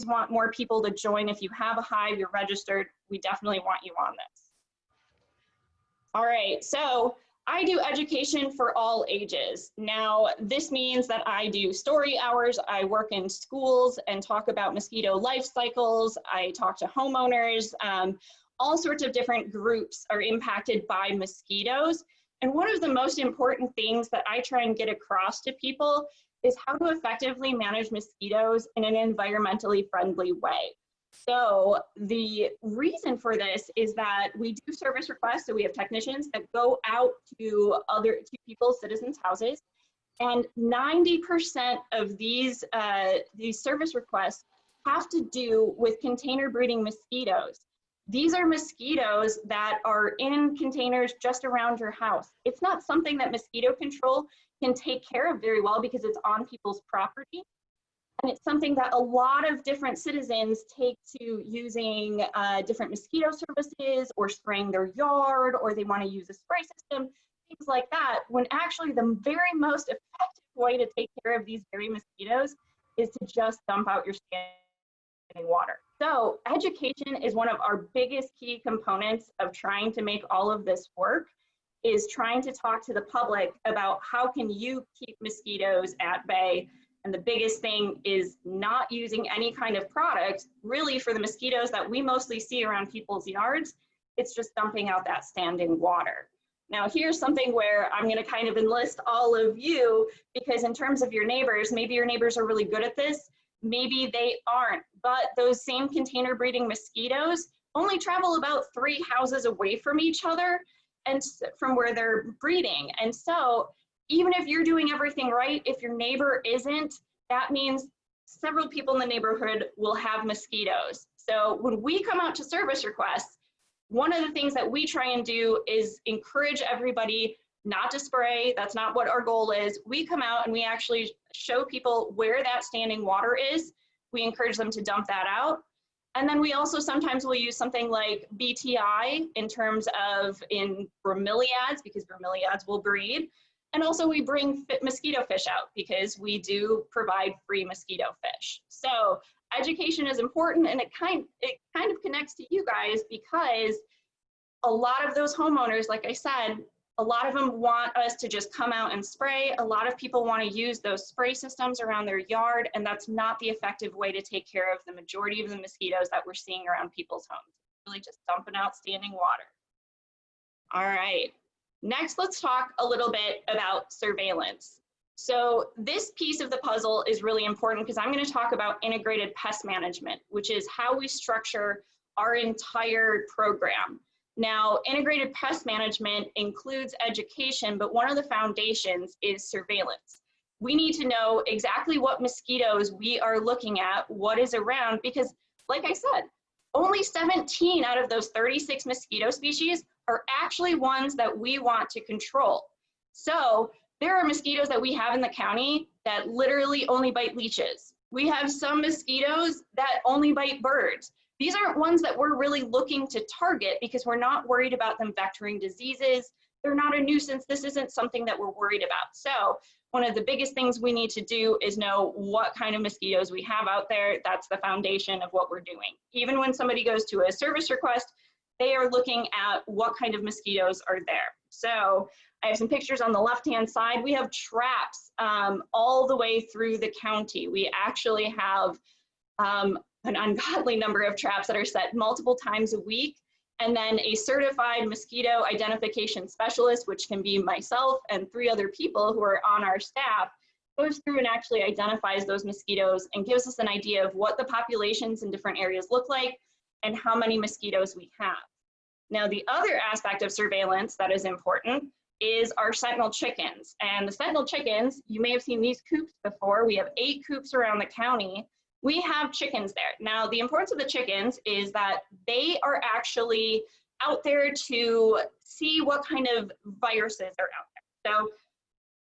want more people to join. If you have a hive, you're registered, we definitely want you on this. All right, so I do education for all ages. Now, this means that I do story hours, I work in schools and talk about mosquito life cycles, I talk to homeowners, all sorts of different groups are impacted by mosquitoes. And one of the most important things that I try and get across to people is how to effectively manage mosquitoes in an environmentally friendly way. So the reason for this is that we do service requests. So we have technicians that go out to people's citizens' houses, and 90% of these service requests have to do with container breeding mosquitoes. These are mosquitoes that are in containers just around your house. It's not something that mosquito control can take care of very well because it's on people's property. And it's something that a lot of different citizens take to using different mosquito services or spraying their yard, or they want to use a spray system, things like that, when actually the very most effective way to take care of these very mosquitoes is to just dump out your standing water. So education is one of our biggest key components of trying to make all of this work, is trying to talk to the public about how can you keep mosquitoes at bay. And the biggest thing is not using any kind of product really for the mosquitoes that we mostly see around people's yards. It's just dumping out that standing water. Now here's something where I'm gonna kind of enlist all of you, because in terms of your neighbors, maybe your neighbors are really good at this, maybe they aren't, but those same container breeding mosquitoes only travel about 3 houses away from each other and from where they're breeding. And so even if you're doing everything right, if your neighbor isn't, that means several people in the neighborhood will have mosquitoes. So when we come out to service requests, one of the things that we try and do is encourage everybody not to spray. That's not what our goal is. We come out and we actually show people where that standing water is. We encourage them to dump that out. And then we also sometimes will use something like BTI in terms of in bromeliads, because bromeliads will breed. And also we bring mosquito fish out because we do provide free mosquito fish. So education is important, and it kind of connects to you guys, because a lot of those homeowners, like I said, a lot of them want us to just come out and spray. A lot of people want to use those spray systems around their yard, and that's not the effective way to take care of the majority of the mosquitoes that we're seeing around people's homes. Really just dumping out standing water. All right. Next, let's talk a little bit about surveillance. So this piece of the puzzle is really important because I'm going to talk about integrated pest management, which is how we structure our entire program. Now, integrated pest management includes education, but one of the foundations is surveillance. We need to know exactly what mosquitoes we are looking at, what is around, because like I said, only 17 out of those 36 mosquito species are actually ones that we want to control. So there are mosquitoes that we have in the county that literally only bite leeches. We have some mosquitoes that only bite birds. These aren't ones that we're really looking to target because we're not worried about them vectoring diseases. They're not a nuisance. This isn't something that we're worried about. So one of the biggest things we need to do is know what kind of mosquitoes we have out there. That's the foundation of what we're doing. Even when somebody goes to a service request, they are looking at what kind of mosquitoes are there. So I have some pictures on the left-hand side. We have traps all the way through the county. We actually have an ungodly number of traps that are set multiple times a week. And then a certified mosquito identification specialist, which can be myself and 3 other people who are on our staff, goes through and actually identifies those mosquitoes and gives us an idea of what the populations in different areas look like and how many mosquitoes we have. Now, the other aspect of surveillance that is important is our sentinel chickens. And the sentinel chickens, you may have seen these coops before. We have 8 coops around the county. We have chickens there. Now, the importance of the chickens is that they are actually out there to see what kind of viruses are out there. So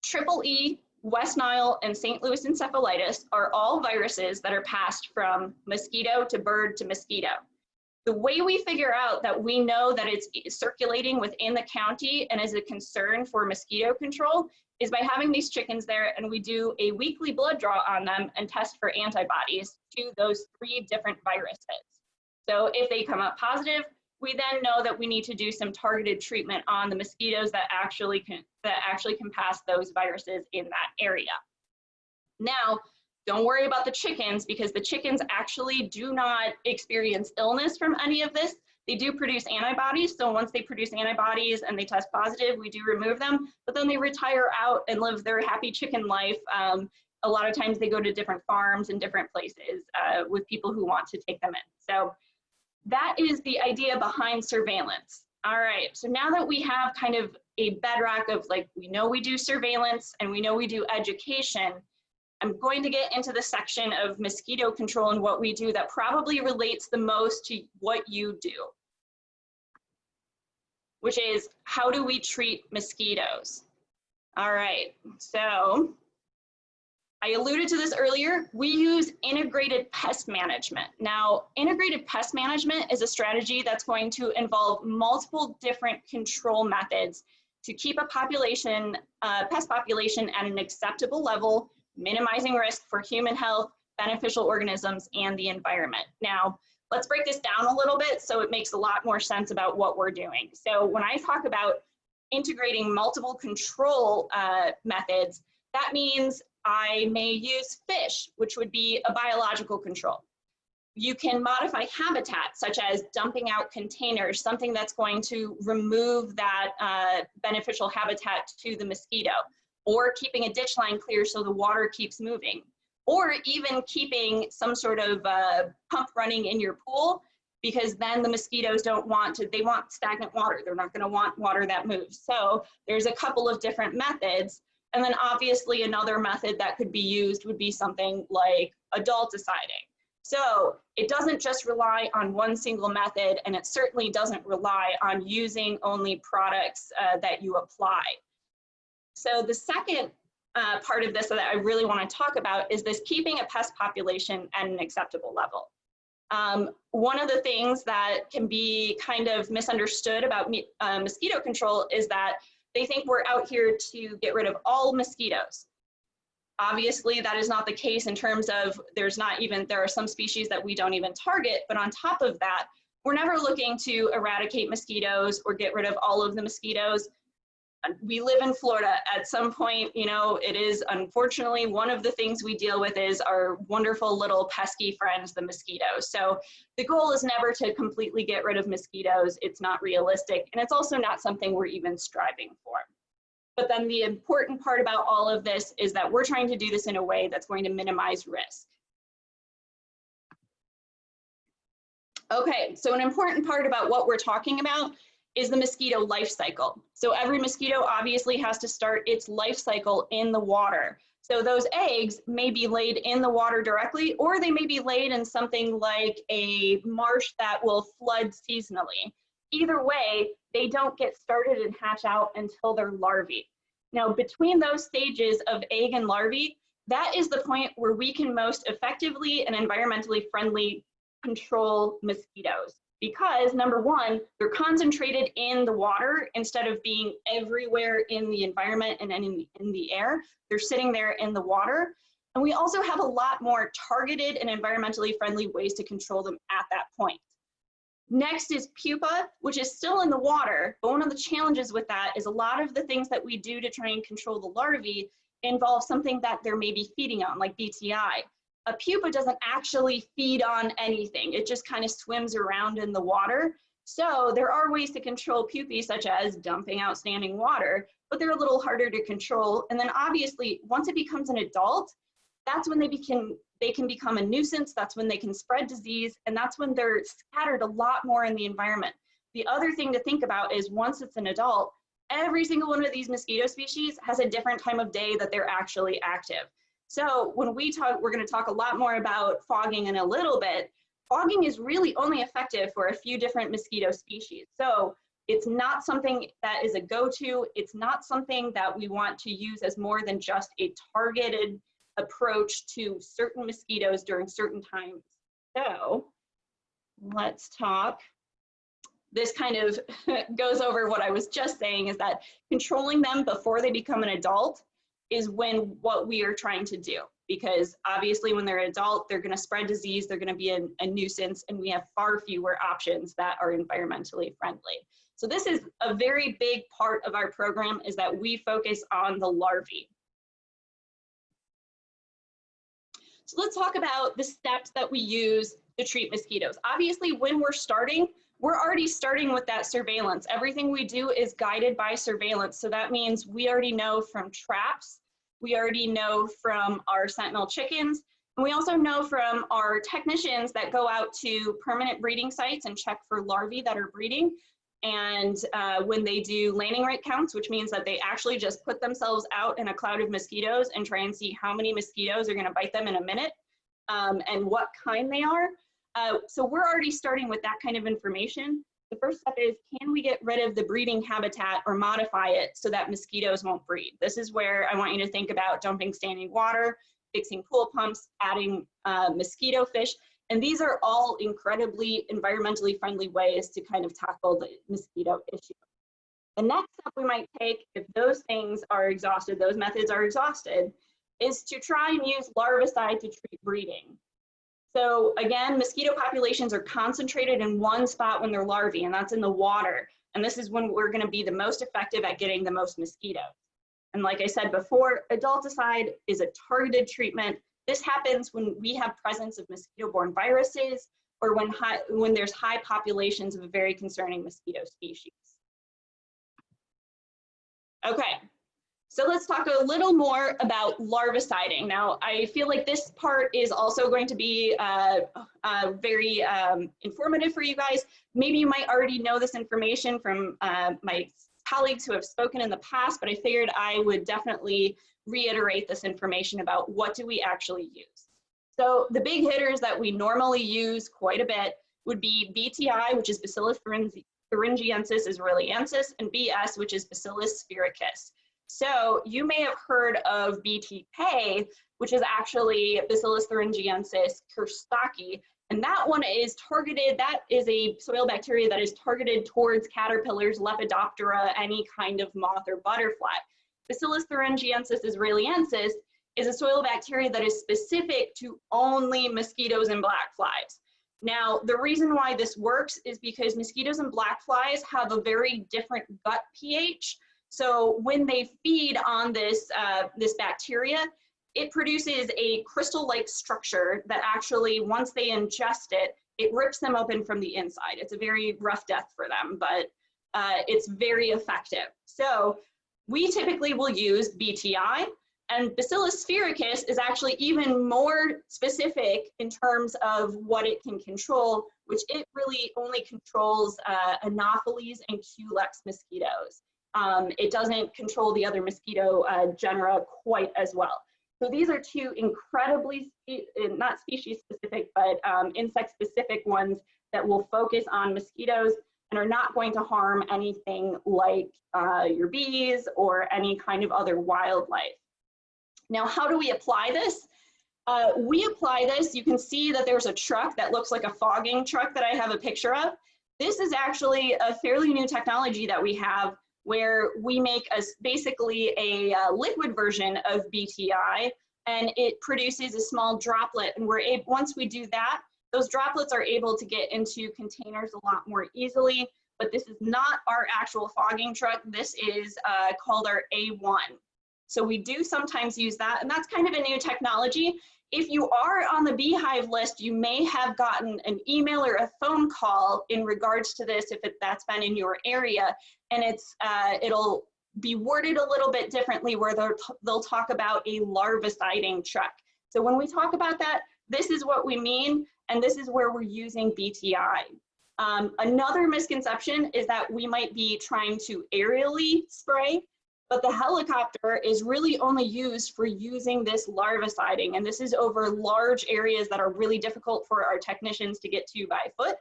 Triple E, West Nile, and St. Louis encephalitis are all viruses that are passed from mosquito to bird to mosquito. The way we figure out that we know that it's circulating within the county and is a concern for mosquito control is by having these chickens there, and we do a weekly blood draw on them and test for antibodies to those 3 different viruses. So if they come up positive, we then know that we need to do some targeted treatment on the mosquitoes that actually can pass those viruses in that area. Now, don't worry about the chickens, because the chickens actually do not experience illness from any of this. They do produce antibodies, so once they produce antibodies and they test positive, we do remove them, but then they retire out and live their happy chicken life. A lot of times they go to different farms and different places with people who want to take them in. So that is the idea behind surveillance. All right, so now that we have kind of a bedrock of, like, we know we do surveillance and we know we do education, I'm going to get into the section of mosquito control and what we do that probably relates the most to what you do, which is how do we treat mosquitoes? All right, so I alluded to this earlier. We use integrated pest management. Now, integrated pest management is a strategy that's going to involve multiple different control methods to keep a population, pest population at an acceptable level, minimizing risk for human health, beneficial organisms, and the environment. Now, let's break this down a little bit so it makes a lot more sense about what we're doing. So when I talk about integrating multiple control methods, that means I may use fish, which would be a biological control. You can modify habitat, such as dumping out containers, something that's going to remove that beneficial habitat to the mosquito, or keeping a ditch line clear so the water keeps moving, or even keeping some sort of pump running in your pool, because then the mosquitoes don't want to, they want stagnant water. They're not gonna want water that moves. So there's a couple of different methods. And then obviously another method that could be used would be something like adulticiding. So it doesn't just rely on one single method, and it certainly doesn't rely on using only products that you apply. So the second part of this that I really want to talk about is this keeping a pest population at an acceptable level. One of the things that can be kind of misunderstood about mosquito control is that they think we're out here to get rid of all mosquitoes. Obviously, that is not the case in terms of there are some species that we don't even target, but on top of that, we're never looking to eradicate mosquitoes or get rid of all of the mosquitoes. We live in Florida. At some point, you know, it is unfortunately one of the things we deal with is our wonderful little pesky friends, the mosquitoes. So the goal is never to completely get rid of mosquitoes. It's not realistic, and it's also not something we're even striving for. But then the important part about all of this is that we're trying to do this in a way that's going to minimize risk. Okay, so an important part about what we're talking about is the mosquito life cycle. So every mosquito obviously has to start its life cycle in the water. So those eggs may be laid in the water directly, or they may be laid in something like a marsh that will flood seasonally. Either way, they don't get started and hatch out until they're larvae. Now, between those stages of egg and larvae, that is the point where we can most effectively and environmentally friendly control mosquitoes. Because number one, they're concentrated in the water instead of being everywhere in the environment and in the air. They're sitting there in the water. And we also have a lot more targeted and environmentally friendly ways to control them at that point. Next is pupa, which is still in the water. But one of the challenges with that is a lot of the things that we do to try and control the larvae involve something that they're maybe feeding on, like BTI. A pupa doesn't actually feed on anything. It just kind of swims around in the water. So there are ways to control pupae, such as dumping out standing water, but they're a little harder to control. And then obviously, once it becomes an adult, that's when they can become a nuisance. That's when they can spread disease. And that's when they're scattered a lot more in the environment. The other thing to think about is once it's an adult, every single one of these mosquito species has a different time of day that they're actually active. So when we talk, we're going to talk a lot more about fogging in a little bit. Fogging is really only effective for a few different mosquito species. So it's not something that is a go-to. It's not something that we want to use as more than just a targeted approach to certain mosquitoes during certain times. So let's talk. This kind of goes over what I was just saying, is that controlling them before they become an adult is what we are trying to do. Because obviously when they're an adult, they're gonna spread disease, they're gonna be a nuisance, and we have far fewer options that are environmentally friendly. So this is a very big part of our program, is that we focus on the larvae. So let's talk about the steps that we use to treat mosquitoes. Obviously, when we're already starting with that surveillance. Everything we do is guided by surveillance. So that means we already know from traps, we already know from our sentinel chickens, and we also know from our technicians that go out to permanent breeding sites and check for larvae that are breeding. And when they do landing rate counts, which means that they actually just put themselves out in a cloud of mosquitoes and try and see how many mosquitoes are going to bite them in a minute and what kind they are. So we're already starting with that kind of information. The first step is, can we get rid of the breeding habitat or modify it so that mosquitoes won't breed? This is where I want you to think about dumping standing water, fixing pool pumps, adding mosquito fish. And these are all incredibly environmentally friendly ways to kind of tackle the mosquito issue. The next step we might take, if those things are exhausted, those methods are exhausted, is to try and use larvicide to treat breeding. So again, mosquito populations are concentrated in one spot when they're larvae, and that's in the water. And this is when we're going to be the most effective at getting the most mosquitoes. And like I said before, adulticide is a targeted treatment. This happens when we have presence of mosquito-borne viruses, or when there's high populations of a very concerning mosquito species. Okay, so let's talk a little more about larviciding. Now, I feel like this part is also going to be very informative for you guys. Maybe you might already know this information from my colleagues who have spoken in the past, but I figured I would definitely reiterate this information about what do we actually use. So the big hitters that we normally use quite a bit would be BTI, which is Bacillus thuringiensis israeliensis, and BS, which is Bacillus sphaericus. So you may have heard of BTK, which is actually Bacillus thuringiensis kerstaki, and that one is targeted, that is a soil bacteria that is targeted towards caterpillars, Lepidoptera, any kind of moth or butterfly. Bacillus thuringiensis israeliensis is a soil bacteria that is specific to only mosquitoes and black flies. Now, the reason why this works is because mosquitoes and black flies have a very different gut pH. So when they feed on this bacteria, it produces a crystal-like structure that actually, once they ingest it, it rips them open from the inside. It's a very rough death for them, but it's very effective. So we typically will use BTI, and Bacillus sphaericus is actually even more specific in terms of what it can control, which it really only controls Anopheles and Culex mosquitoes. It doesn't control the other mosquito genera quite as well. So these are two incredibly, not species specific, but insect specific ones that will focus on mosquitoes and are not going to harm anything like your bees or any kind of other wildlife. Now, how do we apply this? We apply this, you can see that there's a truck that looks like a fogging truck that I have a picture of. This is actually a fairly new technology that we have where we make basically a liquid version of BTI, and it produces a small droplet. And once we do that, those droplets are able to get into containers a lot more easily. But this is not our actual fogging truck. This is called our A1. So we do sometimes use that, and that's kind of a new technology. If you are on the beehive list, you may have gotten an email or a phone call in regards to this if that's been in your area, and it'll be worded a little bit differently where they'll talk about a larviciding truck. So when we talk about that, this is what we mean, and this is where we're using BTI. Another misconception is that we might be trying to aerially spray, but the helicopter is really only used for using this larviciding, and this is over large areas that are really difficult for our technicians to get to by foot.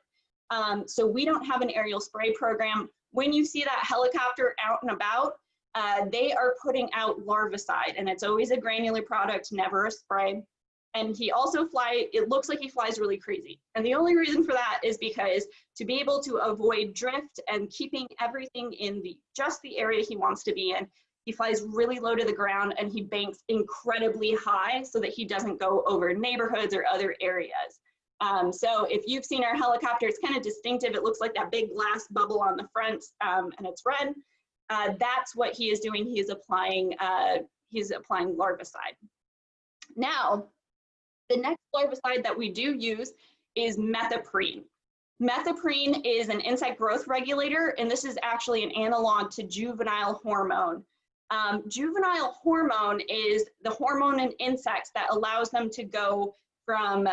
So we don't have an aerial spray program. When you see that helicopter out and about, they are putting out larvicide, and it's always a granular product, never a spray. And he also it looks like he flies really crazy. And the only reason for that is because to be able to avoid drift and keeping everything in just the area he wants to be in, he flies really low to the ground and he banks incredibly high so that he doesn't go over neighborhoods or other areas. So if you've seen our helicopter, it's kind of distinctive. It looks like that big glass bubble on the front, and it's red. That's what he is doing. He is applying larvicide. Now, the next larvicide that we do use is methoprene. Methoprene is an insect growth regulator, and this is actually an analog to juvenile hormone. Juvenile hormone is the hormone in insects that allows them to go from,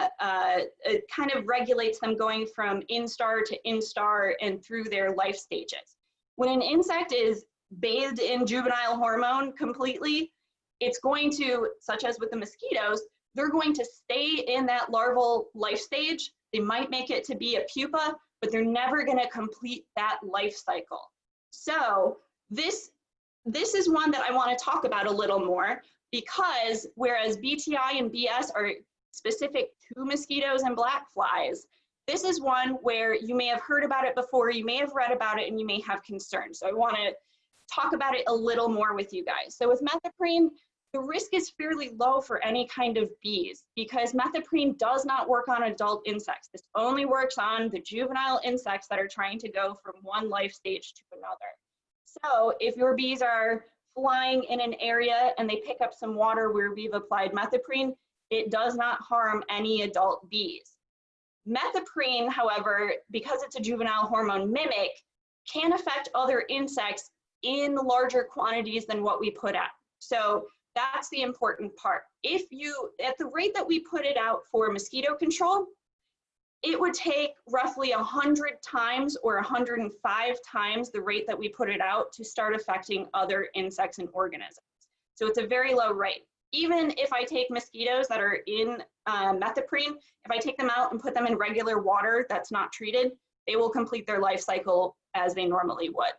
it kind of regulates them going from instar to instar and through their life stages. When an insect is bathed in juvenile hormone completely, it's going to, such as with the mosquitoes, they're going to stay in that larval life stage. They might make it to be a pupa, but they're never going to complete that life cycle. So this is one that I want to talk about a little more, because whereas BTI and BS are specific to mosquitoes and black flies, this is one where you may have heard about it before, you may have read about it, and you may have concerns. So I want to talk about it a little more with you guys. So with methoprene, the risk is fairly low for any kind of bees because methoprene does not work on adult insects. This only works on the juvenile insects that are trying to go from one life stage to another. So if your bees are flying in an area and they pick up some water where we've applied methoprene, it does not harm any adult bees. Methoprene, however, because it's a juvenile hormone mimic, can affect other insects in larger quantities than what we put out. So that's the important part. If you, at the rate that we put it out for mosquito control, it would take roughly 100 times or 105 times the rate that we put it out to start affecting other insects and organisms. So it's a very low rate. Even if I take mosquitoes that are in methoprene, if I take them out and put them in regular water that's not treated, they will complete their life cycle as they normally would.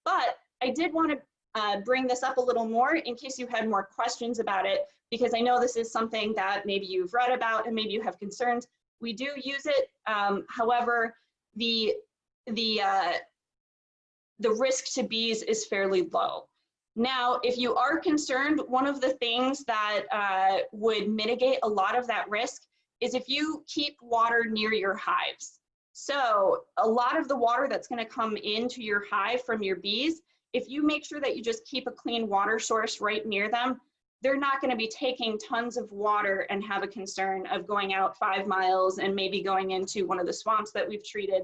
But I did want to bring this up a little more in case you had more questions about it, because I know this is something that maybe you've read about and maybe you have concerns. We do use it. However, the risk to bees is fairly low. Now, if you are concerned, one of the things that would mitigate a lot of that risk is if you keep water near your hives. So a lot of the water that's going to come into your hive from your bees, if you make sure that you just keep a clean water source right near them, they're not going to be taking tons of water and have a concern of going out 5 miles and maybe going into one of the swamps that we've treated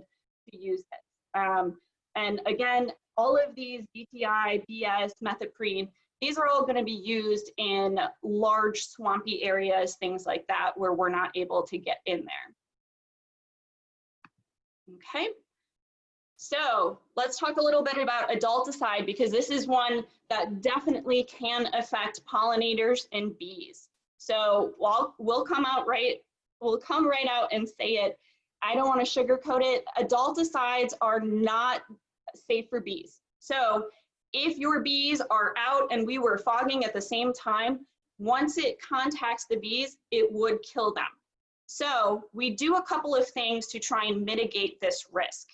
to use it. And again, all of these BTI, BS, methoprene, these are all going to be used in large swampy areas, things like that, where we're not able to get in there. Okay. So let's talk a little bit about adulticide, because this is one that definitely can affect pollinators and bees. So we'll come right out and say it. I don't want to sugarcoat it. Adulticides are not safe for bees. So if your bees are out and we were fogging at the same time, once it contacts the bees, it would kill them. So we do a couple of things to try and mitigate this risk.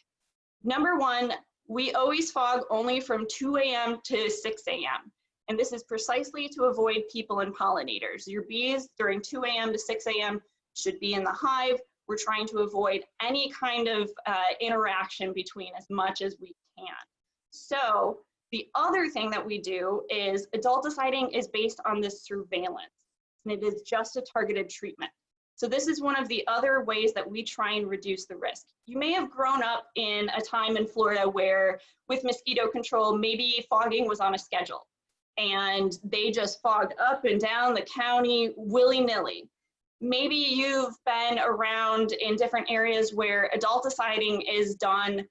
Number one, we always fog only from 2 a.m. to 6 a.m. And this is precisely to avoid people and pollinators. Your bees during 2 a.m. to 6 a.m. should be in the hive. We're trying to avoid any kind of interaction between as much as we can. So the other thing that we do is adulticiding is based on this surveillance, and it is just a targeted treatment. So this is one of the other ways that we try and reduce the risk. You may have grown up in a time in Florida where with mosquito control, maybe fogging was on a schedule and they just fogged up and down the county willy-nilly. Maybe you've been around in different areas where adulticiding is done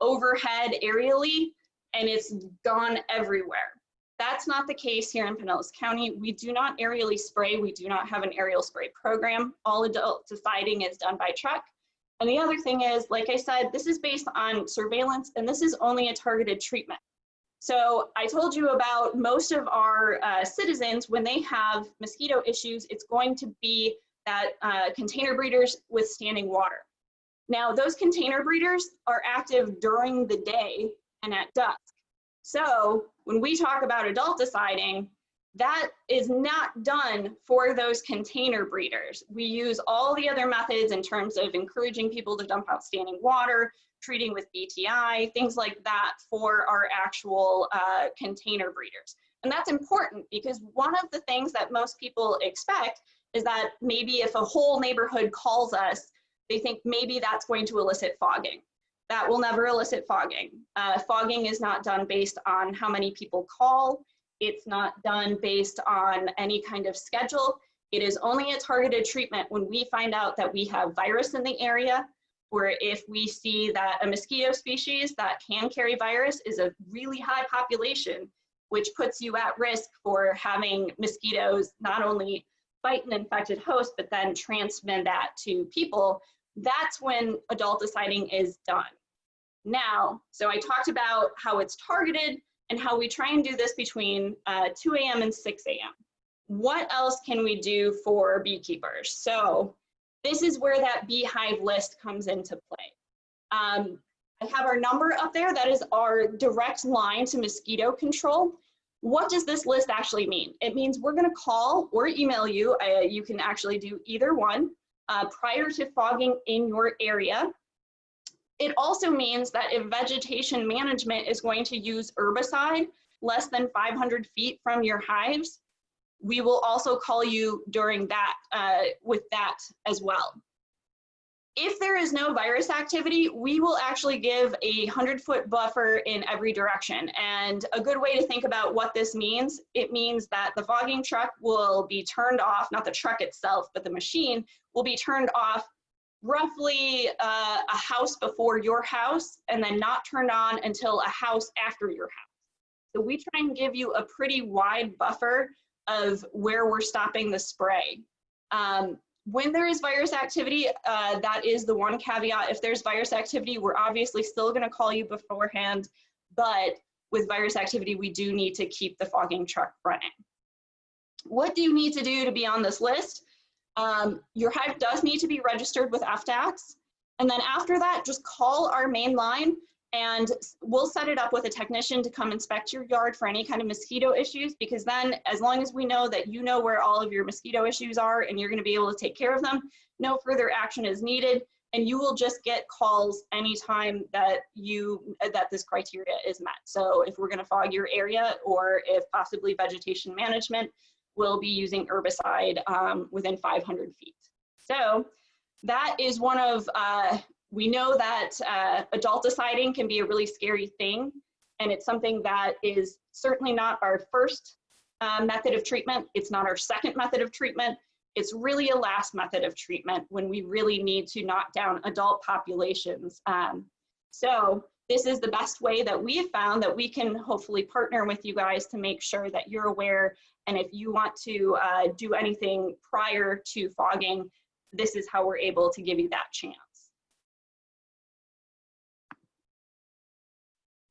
overhead aerially and it's gone everywhere. That's not the case here in Pinellas County. We do not aerially spray. We do not have an aerial spray program. All adulticiding is done by truck. And the other thing is, like I said, this is based on surveillance, and this is only a targeted treatment. So I told you about most of our citizens, when they have mosquito issues, it's going to be that container breeders with standing water. Now, those container breeders are active during the day and at dusk. So when we talk about adult deciding, that is not done for those container breeders. We use all the other methods in terms of encouraging people to dump out standing water, treating with BTI, things like that for our actual container breeders. And that's important because one of the things that most people expect is that maybe if a whole neighborhood calls us, they think maybe that's going to elicit fogging. That will never elicit fogging. Fogging is not done based on how many people call. It's not done based on any kind of schedule. It is only a targeted treatment when we find out that we have virus in the area, or if we see that a mosquito species that can carry virus is a really high population, which puts you at risk for having mosquitoes not only bite an infected host, but then transmit that to people. That's when adult deciding is done. Now, so I talked about how it's targeted and how we try and do this between 2 a.m. and 6 a.m. What else can we do for beekeepers? So this is where that beehive list comes into play. I have our number up there. That is our direct line to mosquito control. What does this list actually mean? It means we're gonna call or email you. You can actually do either one prior to fogging in your area. It also means that if vegetation management is going to use herbicide less than 500 feet from your hives, we will also call you during that, with that as well. If there is no virus activity, we will actually give a 100-foot buffer in every direction. And a good way to think about what this means, it means that the fogging truck will be turned off, not the truck itself, but the machine will be turned off roughly a house before your house, and then not turned on until a house after your house. So we try and give you a pretty wide buffer of where we're stopping the spray. When there is virus activity, that is the one caveat. If there's virus activity, we're obviously still gonna call you beforehand, but with virus activity, we do need to keep the fogging truck running. What do you need to do to be on this list? Your hive does need to be registered with FDACS. And then after that, just call our main line and we'll set it up with a technician to come inspect your yard for any kind of mosquito issues, because then as long as we know that you know where all of your mosquito issues are and you're going to be able to take care of them, no further action is needed, and you will just get calls anytime that this criteria is met. So if we're going to fog your area, or if possibly vegetation management will be using herbicide within 500 feet. So that is one of, we know that adult deciding can be a really scary thing, and it's something that is certainly not our first method of treatment. It's not our second method of treatment. It's really a last method of treatment when we really need to knock down adult populations. So this is the best way that we have found that we can hopefully partner with you guys to make sure that you're aware, and if you want to do anything prior to fogging, this is how we're able to give you that chance.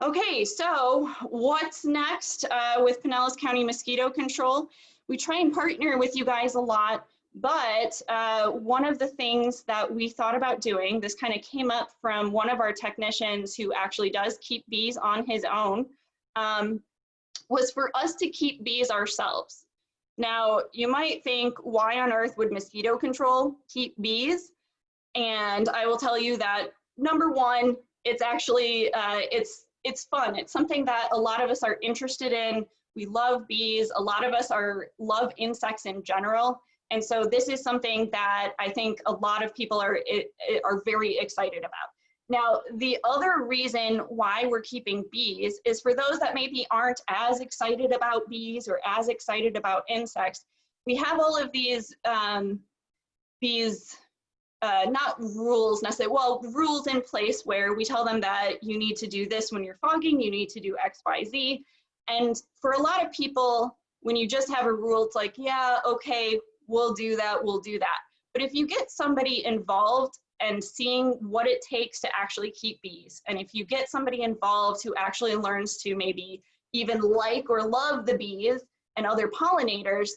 Okay, so what's next with Pinellas County Mosquito Control? We try and partner with you guys a lot, but one of the things that we thought about doing, this kind of came up from one of our technicians who actually does keep bees on his own, was for us to keep bees ourselves. Now, you might think, why on earth would mosquito control keep bees? And I will tell you that, number one, it's actually, it's fun. It's something that a lot of us are interested in. We love bees. A lot of us love insects in general. And so this is something that I think a lot of people are very excited about. Now, the other reason why we're keeping bees is for those that maybe aren't as excited about bees or as excited about insects. We have all of these not rules necessarily, well, rules in place where we tell them that you need to do this when you're fogging, you need to do X, Y, Z. And for a lot of people, when you just have a rule, it's like, yeah, okay, we'll do that, we'll do that. But if you get somebody involved and seeing what it takes to actually keep bees, and if you get somebody involved who actually learns to maybe even like or love the bees and other pollinators,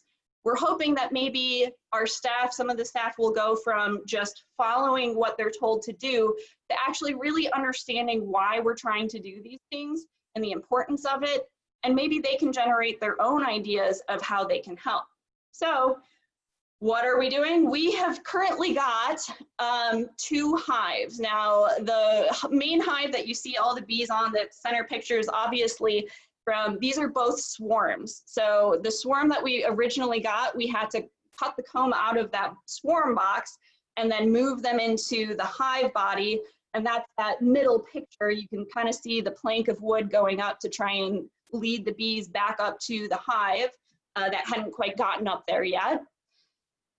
we're hoping that maybe our staff, some of the staff will go from just following what they're told to do to actually really understanding why we're trying to do these things and the importance of it. And maybe they can generate their own ideas of how they can help. So what are we doing? We have currently got 2 hives. Now, the main hive that you see all the bees on, the center picture, is obviously from, these are both swarms. So the swarm that we originally got, we had to cut the comb out of that swarm box and then move them into the hive body. And that's that middle picture. You can kind of see the plank of wood going up to try and lead the bees back up to the hive that hadn't quite gotten up there yet.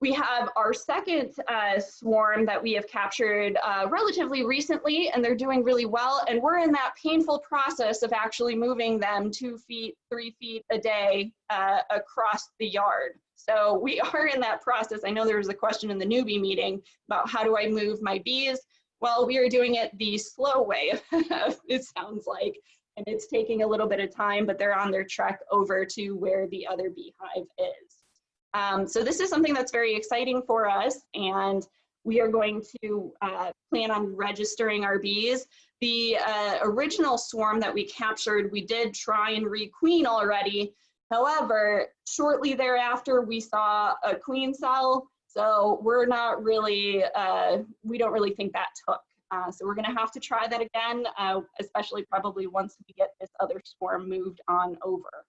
We have our second swarm that we have captured relatively recently, and they're doing really well. And we're in that painful process of actually moving them 2 feet, 3 feet a day across the yard. So we are in that process. I know there was a question in the newbie meeting about how do I move my bees? Well, we are doing it the slow way, it sounds like. And it's taking a little bit of time, but they're on their trek over to where the other beehive is. So this is something that's very exciting for us, and we are going to plan on registering our bees. The original swarm that we captured, we did try and requeen already. However, shortly thereafter, we saw a queen cell, so we're not really, we don't really think that took. So we're gonna have to try that again, especially probably once we get this other swarm moved on over.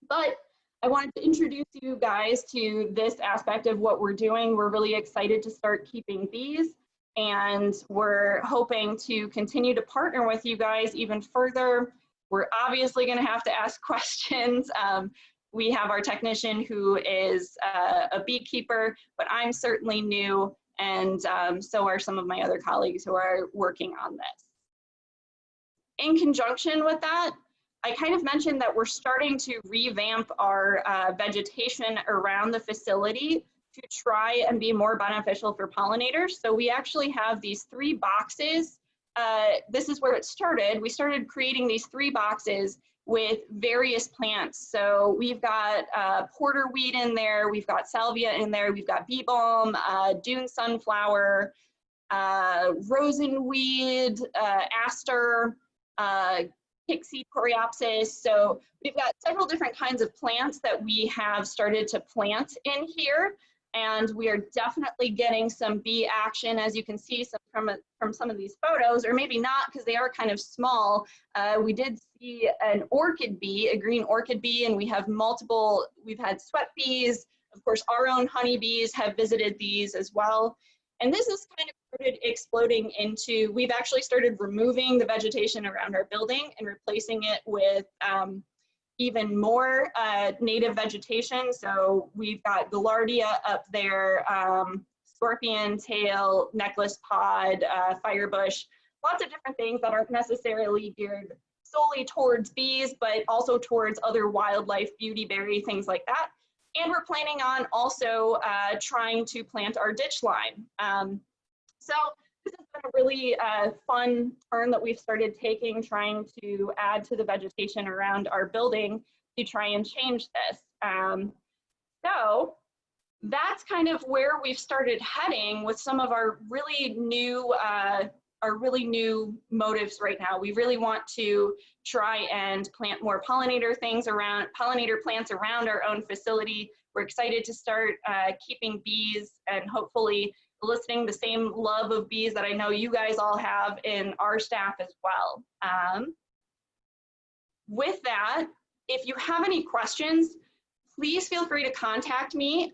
But I wanted to introduce you guys to this aspect of what we're doing. We're really excited to start keeping bees, and we're hoping to continue to partner with you guys even further. We're obviously going to have to ask questions. We have our technician who is a beekeeper, but I'm certainly new, and so are some of my other colleagues who are working on this. In conjunction with that, I kind of mentioned that we're starting to revamp our vegetation around the facility to try and be more beneficial for pollinators. So we actually have these 3 boxes. This is where it started. We started creating these 3 boxes with various plants. So we've got porterweed in there, we've got salvia in there, we've got bee balm, dune sunflower, rosenweed, aster, Pixie coreopsis. So we've got several different kinds of plants that we have started to plant in here, and we are definitely getting some bee action, as you can see from some of these photos, or maybe not because they are kind of small. We did see an orchid bee, a green orchid bee, and we have multiple, we've had sweat bees. Of course, our own honeybees have visited these as well. And this is kind of started exploding into, we've actually started removing the vegetation around our building and replacing it with even more native vegetation. So we've got gaillardia up there, scorpion tail, necklace pod, firebush, lots of different things that aren't necessarily geared solely towards bees, but also towards other wildlife, beautyberry, things like that. And we're planning on also trying to plant our ditch line. So this has been a really fun turn that we've started taking, trying to add to the vegetation around our building to try and change this. So that's kind of where we've started heading with some of our really new motives right now. We really want to try and plant more pollinator plants around our own facility. We're excited to start keeping bees and hopefully eliciting the same love of bees that I know you guys all have in our staff as well. With that, if you have any questions, please feel free to contact me.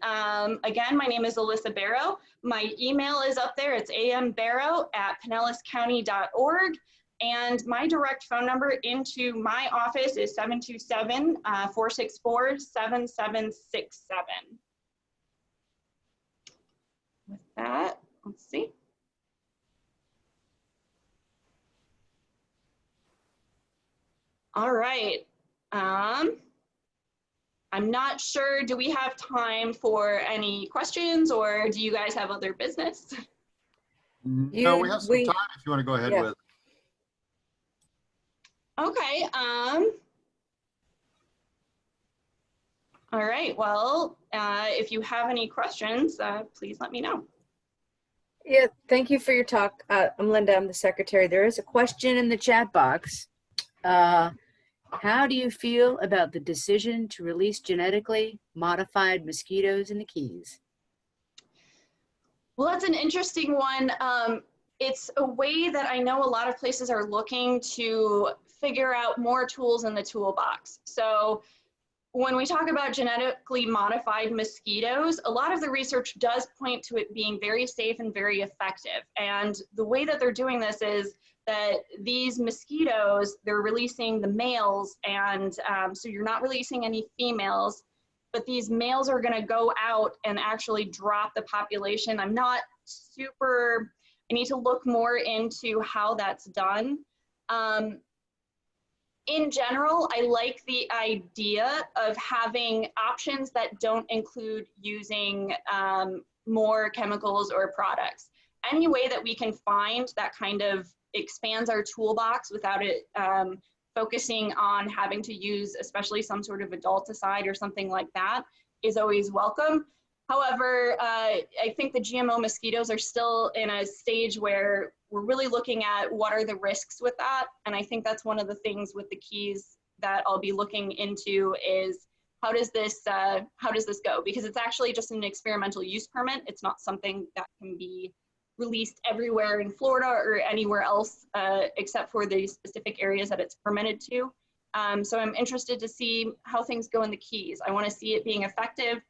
Again, my name is Alissa Berro. My email is up there. It's amberro@pinellascounty.org. And my direct phone number into my office is 727-464-7767. With that, let's see. All right. I'm not sure, do we have time for any questions, or do you guys have other business? No, we have some time if you want to go ahead with. Okay. All right, well, if you have any questions, please let me know. Yeah, thank you for your talk. I'm Linda, I'm the secretary. There is a question in the chat box. How do you feel about the decision to release genetically modified mosquitoes in the Keys? Well, that's an interesting one. It's a way that I know a lot of places are looking to figure out more tools in the toolbox. So when we talk about genetically modified mosquitoes, a lot of the research does point to it being very safe and very effective. And the way that they're doing this is that these mosquitoes, they're releasing the males, and so you're not releasing any females, but these males are going to go out and actually drop the population. I'm not super, I need to look more into how that's done. In general, I like the idea of having options that don't include using more chemicals or products. Any way that we can find that kind of expands our toolbox without it focusing on having to use especially some sort of adulticide or something like that is always welcome. However, I think the GMO mosquitoes are still in a stage where we're really looking at what are the risks with that. And I think that's one of the things with the Keys that I'll be looking into is how does this go? Because it's actually just an experimental use permit. It's not something that can be released everywhere in Florida or anywhere else except for the specific areas that it's permitted to. So I'm interested to see how things go in the Keys. I want to see it being effective.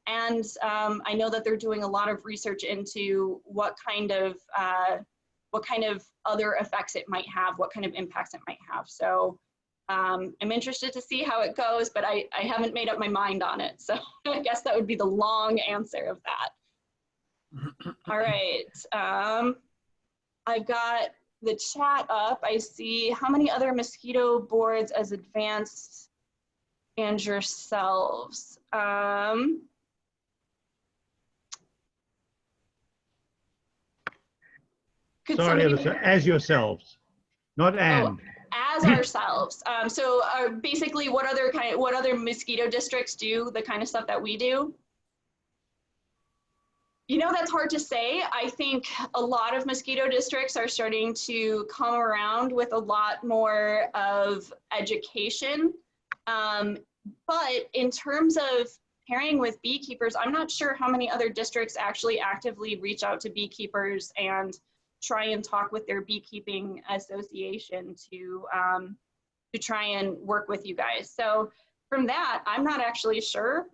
And I know that they're doing a lot of research into what kind of other effects it might have, what kind of impacts it might have. So I'm interested to see how it goes, but I haven't made up my mind on it. So I guess that would be the long answer of that. All right, I've got the chat up. I see how many other mosquito boards as advanced and yourselves. Sorry, Alissa, as yourselves, not and. As ourselves. So basically, what other mosquito districts do the kind of stuff that we do? You know, that's hard to say. I think a lot of mosquito districts are starting to come around with a lot more of education. But in terms of pairing with beekeepers, I'm not sure how many other districts actually actively reach out to beekeepers and try and talk with their beekeeping association to try and work with you guys. So from that, I'm not actually sure.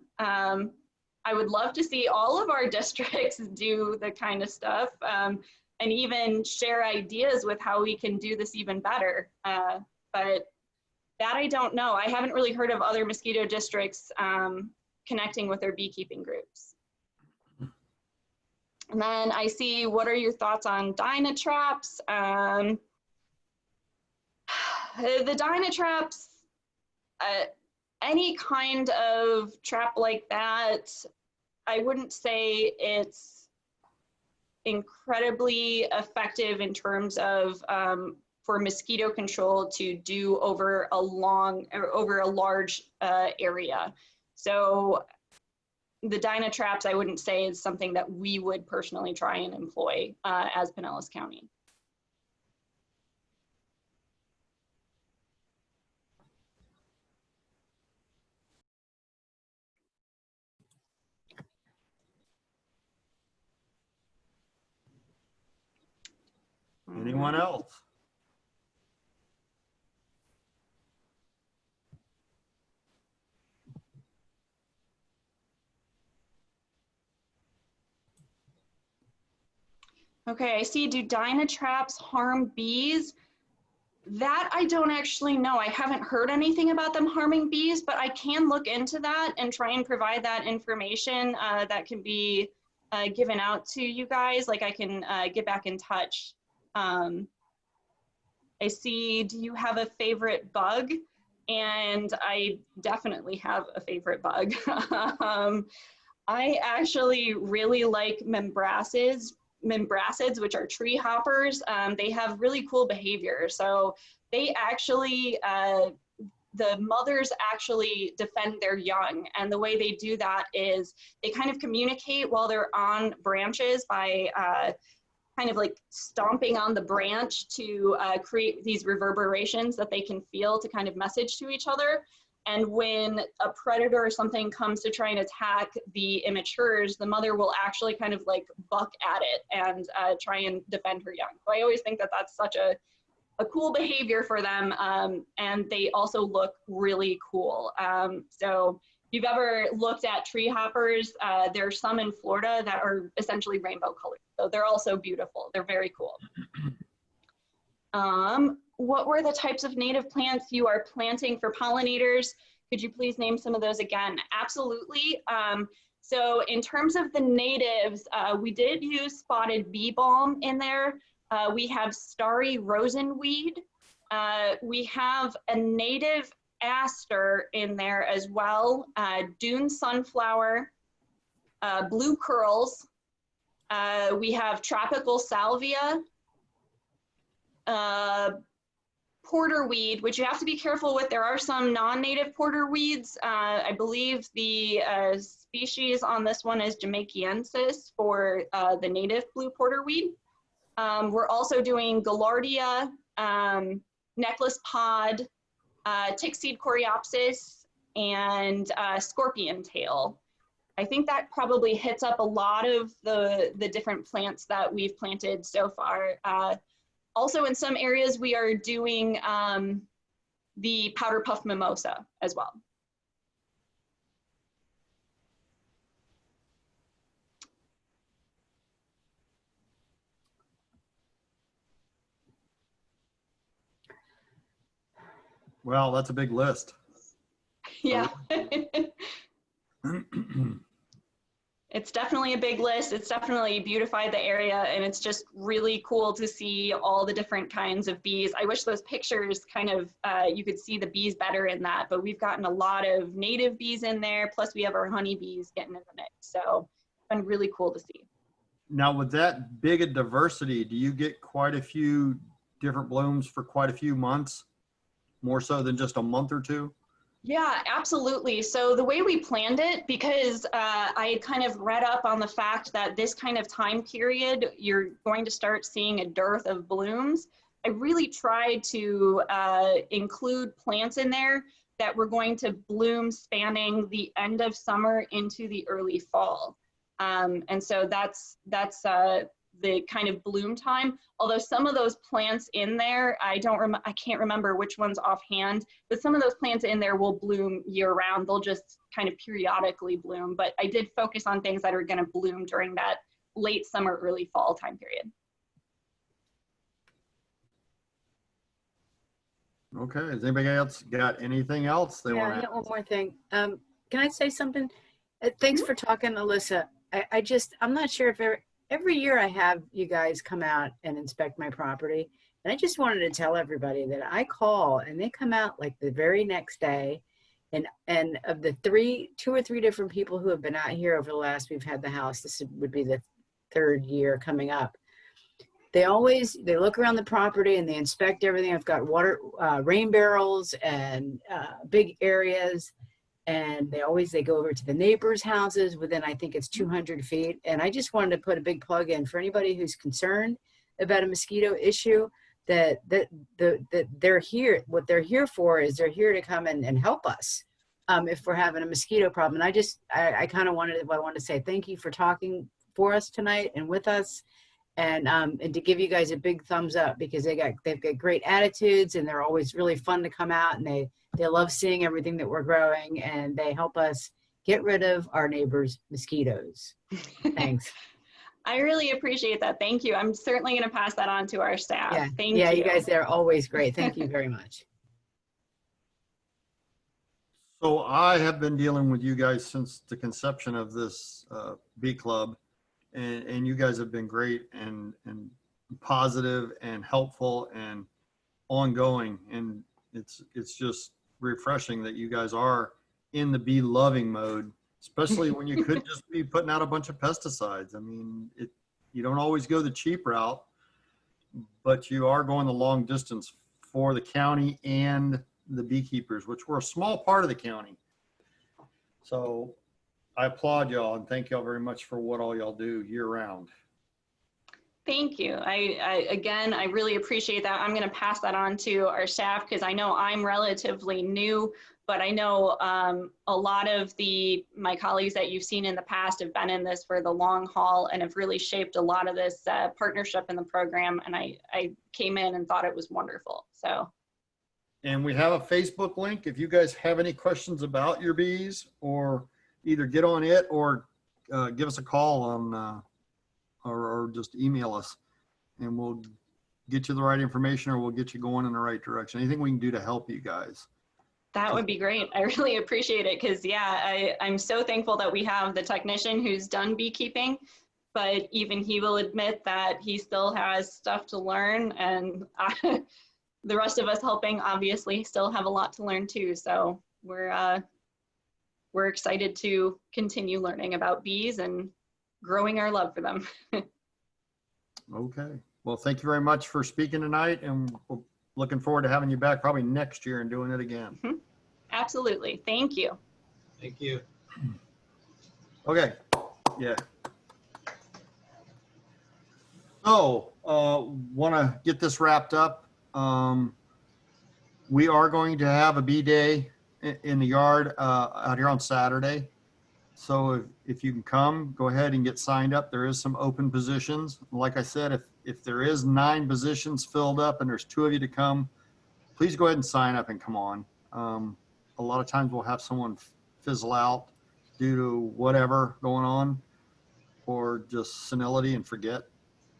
I would love to see all of our districts do the kind of stuff and even share ideas with how we can do this even better. But that I don't know. I haven't really heard of other mosquito districts connecting with their beekeeping groups. And then I see, what are your thoughts on Dynatraps? The Dynatraps, any kind of trap like that, I wouldn't say it's incredibly effective in terms of for mosquito control to do over a large area. So the Dynatraps, I wouldn't say is something that we would personally try and employ as Pinellas County. Anyone else? Okay, I see, do Dynatraps harm bees? That I don't actually know. I haven't heard anything about them harming bees, but I can look into that and try and provide that information that can be given out to you guys. Like I can get back in touch. I see, do you have a favorite bug? And I definitely have a favorite bug. I actually really like membracids, which are tree hoppers. They have really cool behavior. So they actually the mothers actually defend their young. And the way they do that is they kind of communicate while they're on branches by kind of like stomping on the branch to create these reverberations that they can feel to kind of message to each other. And when a predator or something comes to try and attack the immatures, the mother will actually kind of like buck at it and try and defend her young. So I always think that that's such a cool behavior for them. And they also look really cool. So if you've ever looked at tree hoppers, there's some in Florida that are essentially rainbow colored. So they're also beautiful. They're very cool. What were the types of native plants you are planting for pollinators? Could you please name some of those again? Absolutely. So in terms of the natives, we did use spotted bee balm in there. We have starry rosenweed. We have a native aster in there as well. Dune sunflower, blue curls. We have tropical salvia. Porterweed, which you have to be careful with. There are some non-native porterweeds. I believe the species on this one is Jamaicensis for the native blue porterweed. We're also doing Gaillardia, necklace pod, tick seed coreopsis, and scorpion tail. I think that probably hits up a lot of the different plants that we've planted so far. Also, in some areas, we are doing the powder puff mimosa as well. Well, that's a big list. Yeah. It's definitely a big list. It's definitely beautified the area, and it's just really cool to see all the different kinds of bees. I wish those pictures kind of, you could see the bees better in that, but we've gotten a lot of native bees in there, plus we have our honeybees getting in the mix. So it's been really cool to see. Now, with that big a diversity, do you get quite a few different blooms for quite a few months, more so than just a month or two? Yeah, absolutely. So the way we planned it, because I had kind of read up on the fact that this kind of time period, you're going to start seeing a dearth of blooms. I really tried to include plants in there that were going to bloom spanning the end of summer into the early fall. And so that's the kind of bloom time. Although some of those plants in there, I can't remember which ones offhand, but some of those plants in there will bloom year round. They'll just kind of periodically bloom, but I did focus on things that are gonna bloom during that late summer, early fall time period. Okay, has anybody else got anything else they want to I add? got one more thing. Can I say something? Thanks for talking, Alissa. I'm not sure if every year I have you guys come out and inspect my property. And I just wanted to tell everybody that I call and they come out like the very next day. And of the two or three different people who have been out here over the last, we've had the house, this would be the third year coming up. They look around the property and they inspect everything. I've got rain barrels and big areas. And they go over to the neighbors' houses within, I think it's 200 feet. And I just wanted to put a big plug in for anybody who's concerned about a mosquito issue, that they're here. What they're here for is they're here to come and help us if we're having a mosquito problem. And I kind of wanted to say thank you for talking for us tonight and with us, and to give you guys a big thumbs up, because they've got great attitudes and they're always really fun to come out, and they love seeing everything that we're growing, and they help us get rid of our neighbors' mosquitoes. Thanks. I really appreciate that. Thank you. I'm certainly going to pass that on to our staff. Yeah. Thank you. Yeah, you guys, they're always great. Thank you very much. So I have been dealing with you guys since the conception of this bee club, and you guys have been great and positive and helpful and ongoing, and it's just refreshing that you guys are in the bee loving mode, especially when you could just be putting out a bunch of pesticides. I mean, you don't always go the cheap route, but you are going the long distance for the county and the beekeepers, which we're a small part of the county. So I applaud y'all and thank y'all very much for what all y'all do year round. Thank you. Again, I really appreciate that. I'm going to pass that on to our staff because I know I'm relatively new, but I know a lot of my colleagues that you've seen in the past have been in this for the long haul and have really shaped a lot of this partnership in the program. And I came in and thought it was wonderful. So. And we have a Facebook link. If you guys have any questions about your bees, or either get on it or give us a call on or just email us, and we'll get you the right information, or we'll get you going in the right direction. Anything we can do to help you guys. That would be great. I really appreciate it because, yeah, I'm so thankful that we have the technician who's done beekeeping, but even he will admit that he still has stuff to learn, and the rest of us helping obviously still have a lot to learn too. So we're excited to continue learning about bees and growing our love for them. Okay. Well, thank you very much for speaking tonight, and we're looking forward to having you back probably next year and doing it again. Absolutely. Thank you. Thank you. Okay. Yeah. So, want to get this wrapped up. We are going to have a bee day in the yard out here on Saturday. So if you can come, go ahead and get signed up. There is some open positions. Like I said, if there is 9 positions filled up and there's 2 of you to come, please go ahead and sign up and come on. A lot of times we'll have someone fizzle out due to whatever going on, or just senility and forget.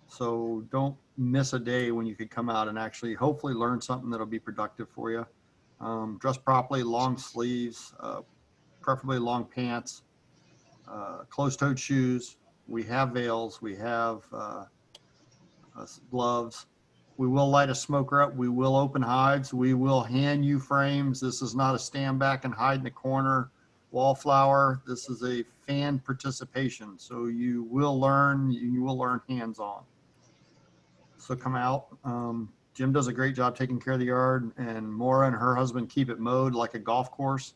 So don't miss a day when you could come out and actually hopefully learn something that'll be productive for you. Dress properly, long sleeves, preferably long pants. Closed-toed shoes. We have veils. We have gloves. We will light a smoker up. We will open hives. We will hand you frames. This is not a stand back and hide in the corner wallflower. This is a fan participation. So you will learn. You will learn hands-on. So come out. Jim does a great job taking care of the yard, and Maura and her husband keep it mowed like a golf course.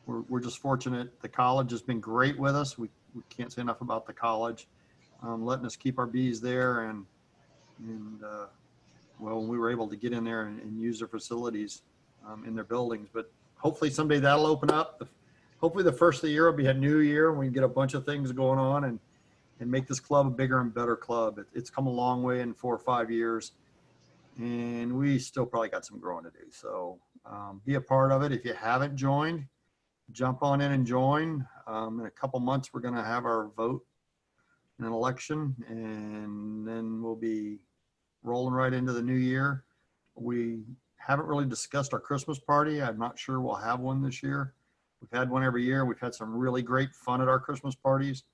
We're just fortunate. The college has been great with us. We can't say enough about the college, letting us keep our bees there. And well, we were able to get in there and use their facilities in their buildings. But hopefully someday that'll open up. Hopefully the first of the year will be a new year. We can get a bunch of things going on and make this club a bigger and better club. It's come a long way in 4 or 5 years, and we still probably got some growing to do. So be a part of it. If you haven't joined, jump on in and join. In a couple months, we're going to have our vote in an election, and then we'll be rolling right into the new year. We haven't really discussed our Christmas party. I'm not sure we'll have one this year. We've had one every year. We've had some really great fun at our Christmas parties.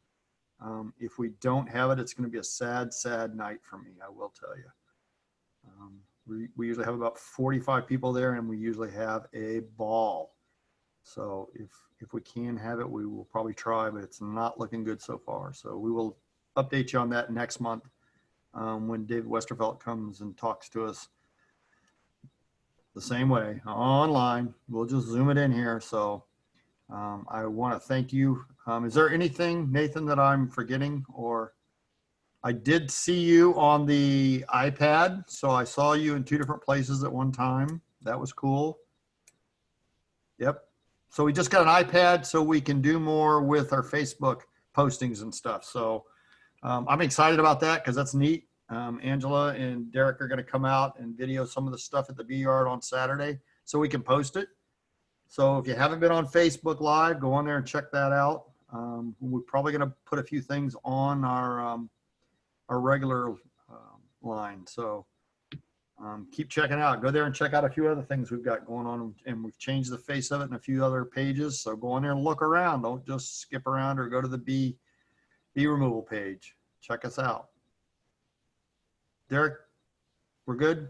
If we don't have it, it's going to be a sad, sad night for me, I will tell you. We usually have about 45 people there, and we usually have a ball. So if we can have it, we will probably try, but it's not looking good so far. So we will update you on that next month when David Westerfeld comes and talks to us the same way online. We'll just zoom it in here. So I want to thank you. Is there anything, Nathan, that I'm forgetting? Or I did see you on the iPad. So I saw you in 2 different places at one time. That was cool. Yep. So we just got an iPad so we can do more with our Facebook postings and stuff. So I'm excited about that because that's neat. Angela and Derek are going to come out and video some of the stuff at the bee yard on Saturday so we can post it. So if you haven't been on Facebook Live, go on there and check that out. We're probably going to put a few things on our regular line. So keep checking out. Go there and check out a few other things we've got going on, and we've changed the face of it in a few other pages. So go on there and look around. Don't just skip around or go to the bee removal page. Check us out. Derek, we're good?